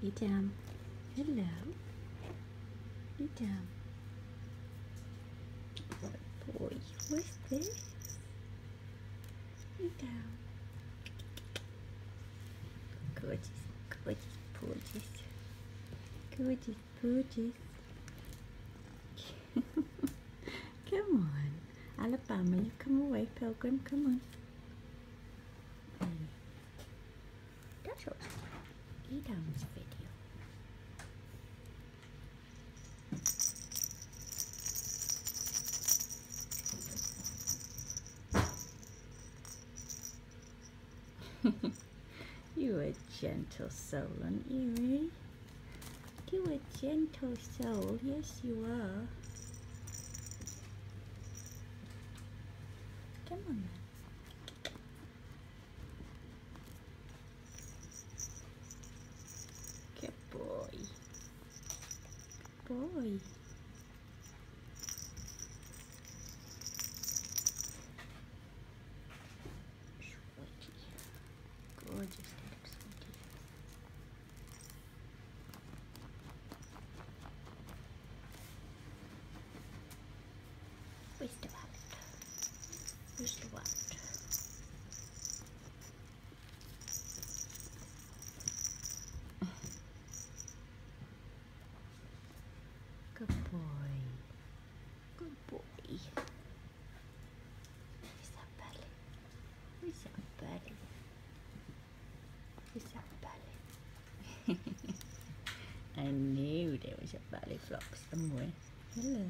Edam. Hello. Edam. Good boy. What's this? Edam. Gorgeous, gorgeous, gorgeous. Gorgeous, gorgeous. Come on. Alabama, you come away, Pilgrim. Come on. That's all. Edam's video. You're a gentle soul, aren't you, eh? You're a gentle soul, yes you are. Come on then. Good boy. Good boy. Sweetie. Gorgeous little sweetie. Where's the wallet? Where's the wallet? Good boy. Good boy. Where's that belly? Where's that belly? Where's that belly? I knew there was a belly flop somewhere. Hello.